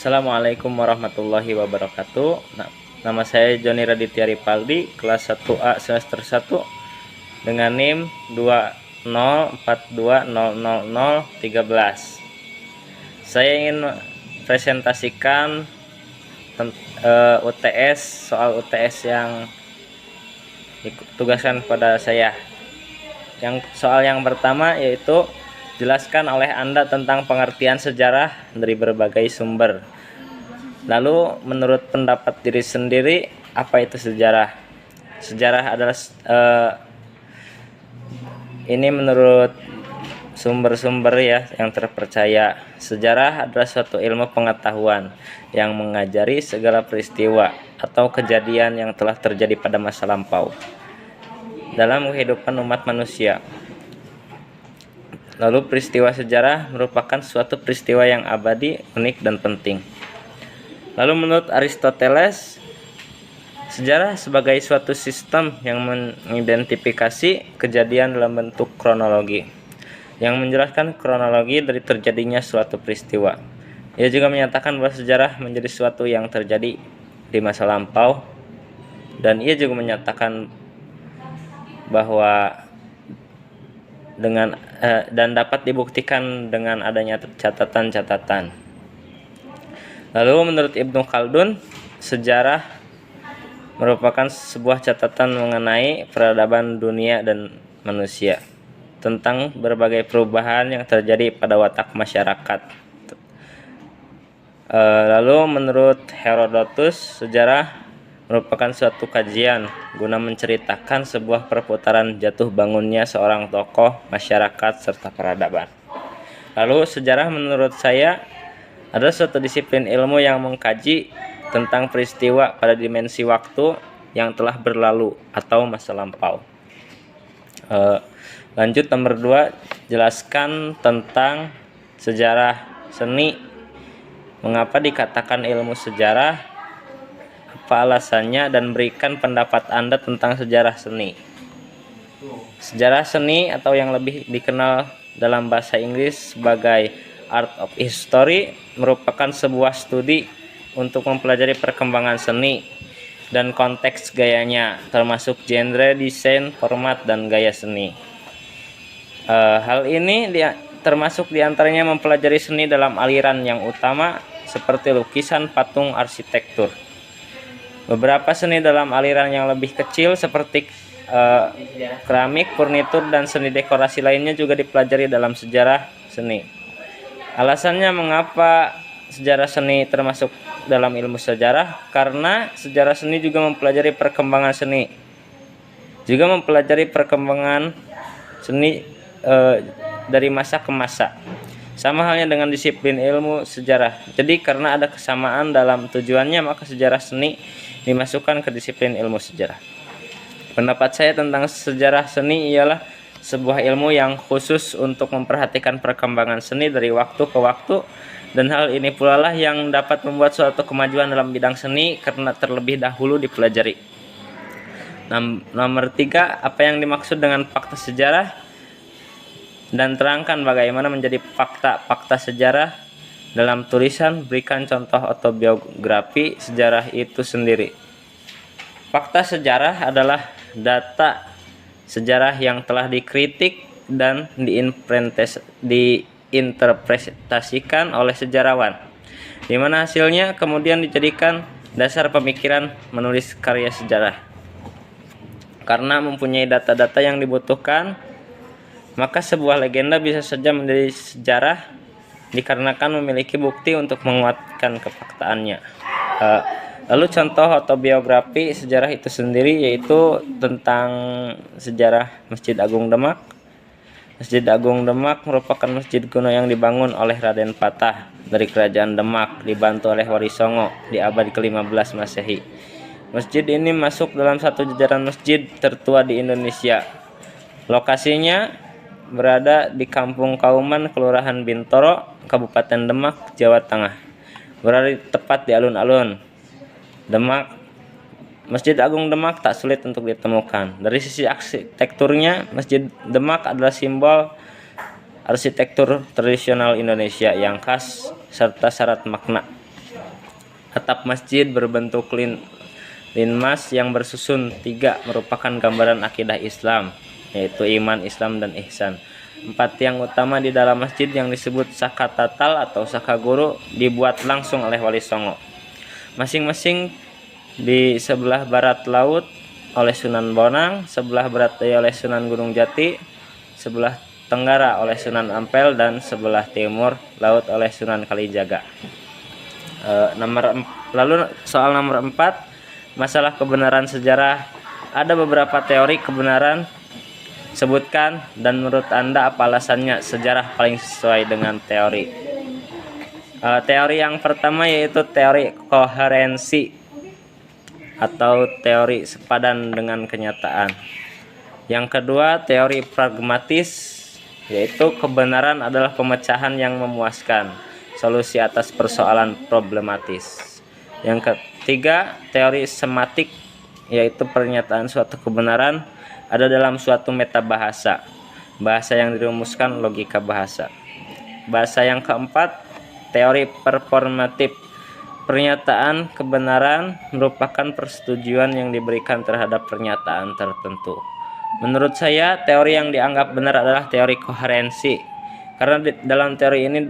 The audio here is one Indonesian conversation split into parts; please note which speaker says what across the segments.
Speaker 1: Assalamualaikum warahmatullahi wabarakatuh. Nama saya Joni Raditya Ripaldi, kelas 1A semester 1 dengan NIM 204200013. Saya ingin presentasikan UTS, soal UTS yang ditugaskan pada saya. Soal yang pertama yaitu jelaskan oleh Anda tentang pengertian sejarah dari berbagai sumber. Lalu menurut pendapat diri sendiri, apa itu sejarah? Sejarah adalah ini menurut sumber-sumber yang terpercaya. Sejarah adalah suatu ilmu pengetahuan yang mengajari segala peristiwa atau kejadian yang telah terjadi pada masa lampau dalam kehidupan umat manusia. Lalu peristiwa sejarah merupakan suatu peristiwa yang abadi, unik, dan penting. Lalu menurut Aristoteles, sejarah sebagai suatu sistem yang mengidentifikasi kejadian dalam bentuk kronologi, yang menjelaskan kronologi dari terjadinya suatu peristiwa. Ia juga menyatakan bahwa sejarah menjadi suatu yang terjadi di masa lampau, dan ia juga menyatakan bahwa dan dapat dibuktikan dengan adanya catatan-catatan. Lalu menurut Ibnu Khaldun, sejarah merupakan sebuah catatan mengenai peradaban dunia dan manusia, tentang berbagai perubahan yang terjadi pada watak masyarakat. Lalu menurut Herodotus, sejarah merupakan suatu kajian guna menceritakan sebuah perputaran jatuh bangunnya seorang tokoh, masyarakat, serta peradaban. Lalu sejarah menurut saya adalah suatu disiplin ilmu yang mengkaji tentang peristiwa pada dimensi waktu yang telah berlalu atau masa lampau. Lanjut nomor 2, jelaskan tentang sejarah seni. Mengapa dikatakan ilmu sejarah? Apa alasannya, dan berikan pendapat Anda tentang sejarah seni. Sejarah seni atau yang lebih dikenal dalam bahasa Inggris sebagai Art of History merupakan sebuah studi untuk mempelajari perkembangan seni dan konteks gayanya, termasuk genre, desain, format, dan gaya seni. Hal ini termasuk diantaranya mempelajari seni dalam aliran yang utama seperti lukisan, patung, arsitektur. Beberapa seni dalam aliran yang lebih kecil seperti keramik, furnitur, dan seni dekorasi lainnya juga dipelajari dalam sejarah seni. Alasannya mengapa sejarah seni termasuk dalam ilmu sejarah? Karena sejarah seni juga mempelajari perkembangan seni, juga mempelajari perkembangan seni dari masa ke masa. Sama halnya dengan disiplin ilmu sejarah. Jadi karena ada kesamaan dalam tujuannya, maka sejarah seni dimasukkan ke disiplin ilmu sejarah. Pendapat saya tentang sejarah seni ialah sebuah ilmu yang khusus untuk memperhatikan perkembangan seni dari waktu ke waktu, dan hal ini pula lah yang dapat membuat suatu kemajuan dalam bidang seni karena terlebih dahulu dipelajari. Nomor 3, apa yang dimaksud dengan fakta sejarah, dan terangkan bagaimana menjadi fakta sejarah dalam tulisan. Berikan contoh autobiografi sejarah itu sendiri. Fakta sejarah adalah data sejarah yang telah dikritik dan diinterpretasikan oleh sejarawan, di mana hasilnya kemudian dijadikan dasar pemikiran menulis karya sejarah. Karena mempunyai data-data yang dibutuhkan, maka sebuah legenda bisa saja menjadi sejarah dikarenakan memiliki bukti untuk menguatkan kefaktaannya. Lalu contoh autobiografi sejarah itu sendiri yaitu tentang sejarah Masjid Agung Demak. Masjid Agung Demak merupakan masjid kuno yang dibangun oleh Raden Patah dari Kerajaan Demak dibantu oleh Wali Songo di abad ke-15 Masehi. Masjid ini masuk dalam satu jajaran masjid tertua di Indonesia. Lokasinya berada di Kampung Kauman, Kelurahan Bintoro, Kabupaten Demak, Jawa Tengah. Berada tepat di alun-alun Demak. Masjid Agung Demak tak sulit untuk ditemukan. Dari sisi arsitekturnya, Masjid Demak adalah simbol arsitektur tradisional Indonesia yang khas serta syarat makna. Atap masjid berbentuk linmas yang bersusun 3 merupakan gambaran akidah Islam, yaitu iman, Islam, dan ihsan. 4 tiang utama di dalam masjid yang disebut saka tatal atau saka guru dibuat langsung oleh Wali Songo, masing-masing di sebelah barat laut oleh Sunan Bonang, sebelah barat daya oleh Sunan Gunung Jati, sebelah tenggara oleh Sunan Ampel, dan sebelah timur laut oleh Sunan Kalijaga. Lalu soal nomor 4, masalah kebenaran sejarah. Ada beberapa teori kebenaran, sebutkan dan menurut Anda apa alasannya sejarah paling sesuai dengan teori. Teori yang pertama yaitu teori koherensi atau teori sepadan dengan kenyataan. Yang kedua, teori pragmatis, yaitu kebenaran adalah pemecahan yang memuaskan, solusi atas persoalan problematis. Yang ketiga, teori sematik, yaitu pernyataan suatu kebenaran ada dalam suatu metabahasa, bahasa yang dirumuskan logika bahasa. Bahasa yang keempat, teori performatif, pernyataan kebenaran merupakan persetujuan yang diberikan terhadap pernyataan tertentu. Menurut saya, teori yang dianggap benar adalah teori koherensi, karena dalam teori ini,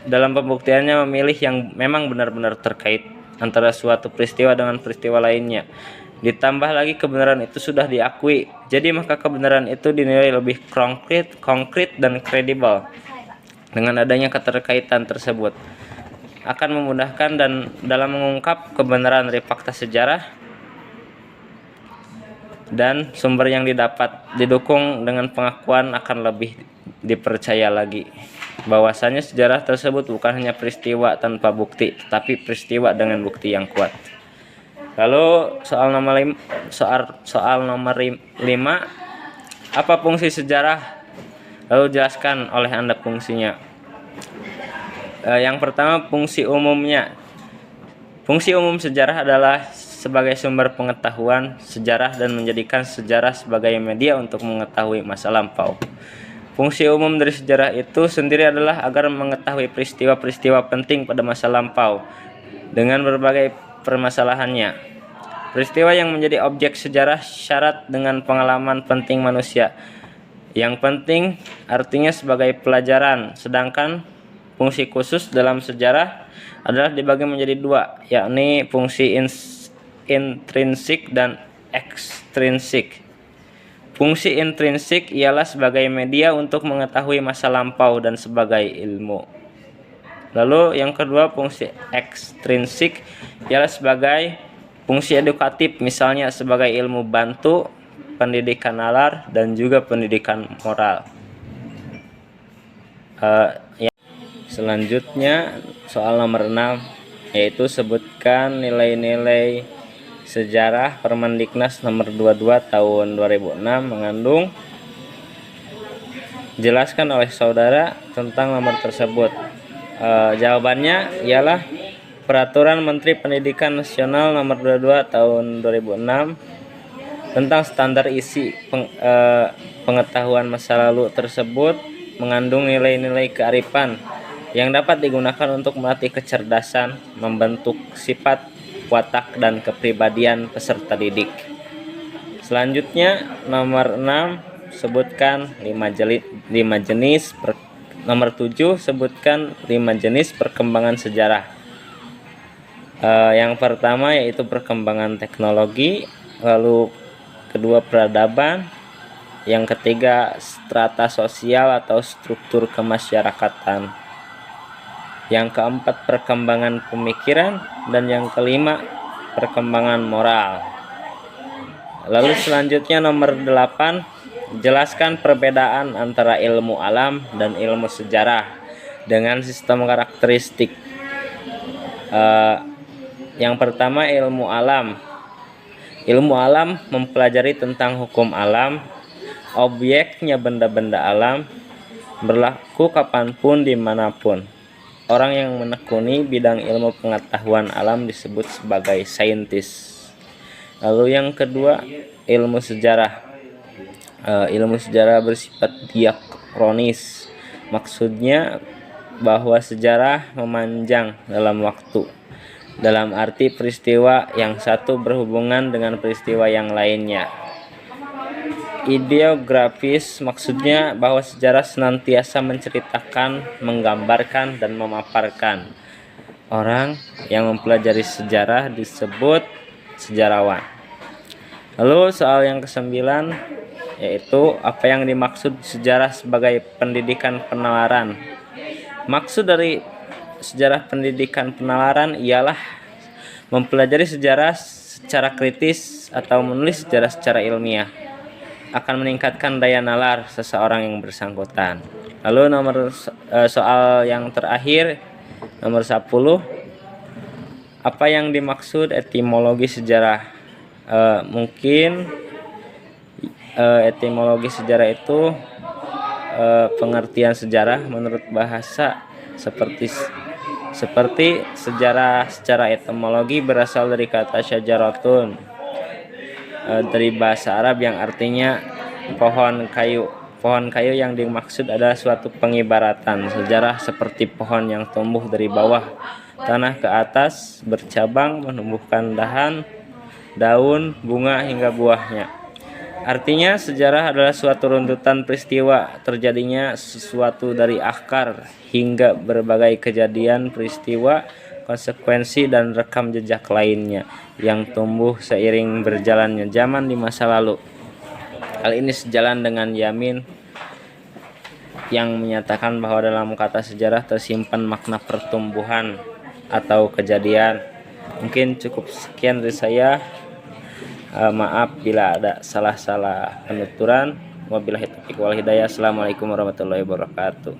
Speaker 1: dalam pembuktiannya memilih yang memang benar-benar terkait antara suatu peristiwa dengan peristiwa lainnya. Ditambah lagi kebenaran itu sudah diakui, jadi maka kebenaran itu dinilai lebih konkret dan kredibel. Dengan adanya keterkaitan tersebut akan memudahkan dan dalam mengungkap kebenaran dari fakta sejarah, dan sumber yang didapat didukung dengan pengakuan akan lebih dipercaya lagi bahwasanya sejarah tersebut bukan hanya peristiwa tanpa bukti, tetapi peristiwa dengan bukti yang kuat. Lalu soal nomor 5, apa fungsi sejarah? Lalu jelaskan oleh Anda fungsinya. Yang pertama, fungsi umumnya. Fungsi umum sejarah adalah sebagai sumber pengetahuan sejarah dan menjadikan sejarah sebagai media untuk mengetahui masa lampau. Fungsi umum dari sejarah itu sendiri adalah agar mengetahui peristiwa-peristiwa penting pada masa lampau dengan berbagai permasalahannya. Peristiwa yang menjadi objek sejarah syarat dengan pengalaman penting manusia. Yang penting artinya sebagai pelajaran, sedangkan fungsi khusus dalam sejarah adalah dibagi menjadi 2, yakni fungsi intrinsik dan ekstrinsik. Fungsi intrinsik ialah sebagai media untuk mengetahui masa lampau dan sebagai ilmu. Lalu yang kedua, fungsi ekstrinsik ialah sebagai fungsi edukatif, misalnya sebagai ilmu bantu, pendidikan nalar, dan juga pendidikan moral. Selanjutnya soal nomor 6, yaitu sebutkan nilai-nilai sejarah. Permendiknas nomor 22 tahun 2006 mengandung. Jelaskan oleh saudara tentang nomor tersebut. Jawabannya ialah Peraturan Menteri Pendidikan Nasional nomor 22 tahun 2006 tentang standar isi pengetahuan masa lalu tersebut mengandung nilai-nilai kearifan yang dapat digunakan untuk melatih kecerdasan, membentuk sifat, watak, dan kepribadian peserta didik. Selanjutnya nomor 6, sebutkan 5 jenis. Nomor 7, sebutkan 5 jenis perkembangan sejarah. Yang pertama yaitu perkembangan teknologi, lalu kedua peradaban, yang ketiga strata sosial atau struktur kemasyarakatan, yang keempat perkembangan pemikiran, dan yang kelima perkembangan moral. Lalu selanjutnya nomor 8, jelaskan perbedaan antara ilmu alam dan ilmu sejarah dengan sistem karakteristik. Yang pertama, ilmu alam. Ilmu alam mempelajari tentang hukum alam, objeknya benda-benda alam, berlaku kapanpun dimanapun. Orang yang menekuni bidang ilmu pengetahuan alam disebut sebagai saintis. Lalu yang kedua, ilmu sejarah. Ilmu sejarah bersifat diakronis. Maksudnya bahwa sejarah memanjang dalam waktu dalam arti peristiwa yang satu berhubungan dengan peristiwa yang lainnya. Ideografis maksudnya bahwa sejarah senantiasa menceritakan, menggambarkan, dan memaparkan. Orang yang mempelajari sejarah disebut sejarawan. Lalu soal yang ke-9, yaitu apa yang dimaksud sejarah sebagai pendidikan penalaran. Maksud dari sejarah pendidikan penalaran ialah mempelajari sejarah secara kritis atau menulis sejarah secara ilmiah akan meningkatkan daya nalar seseorang yang bersangkutan. Lalu soal yang terakhir, nomor 10, apa yang dimaksud etimologi sejarah? Mungkin etimologi sejarah itu pengertian sejarah menurut bahasa seperti sejarah secara etimologi berasal dari kata syajaratun dari bahasa Arab yang artinya pohon kayu. Pohon kayu yang dimaksud adalah suatu pengibaratan sejarah seperti pohon yang tumbuh dari bawah tanah ke atas, bercabang, menumbuhkan daun, bunga hingga buahnya. Artinya sejarah adalah suatu runtutan peristiwa terjadinya sesuatu dari akar hingga berbagai kejadian, peristiwa, konsekuensi, dan rekam jejak lainnya yang tumbuh seiring berjalannya zaman di masa lalu. Hal ini sejalan dengan Yamin yang menyatakan bahwa dalam kata sejarah tersimpan makna pertumbuhan atau kejadian. Mungkin cukup sekian dari saya. Maaf bila ada salah-salah penuturan. Wabillahi taufiq wal hidayah. Assalamualaikum warahmatullahi wabarakatuh.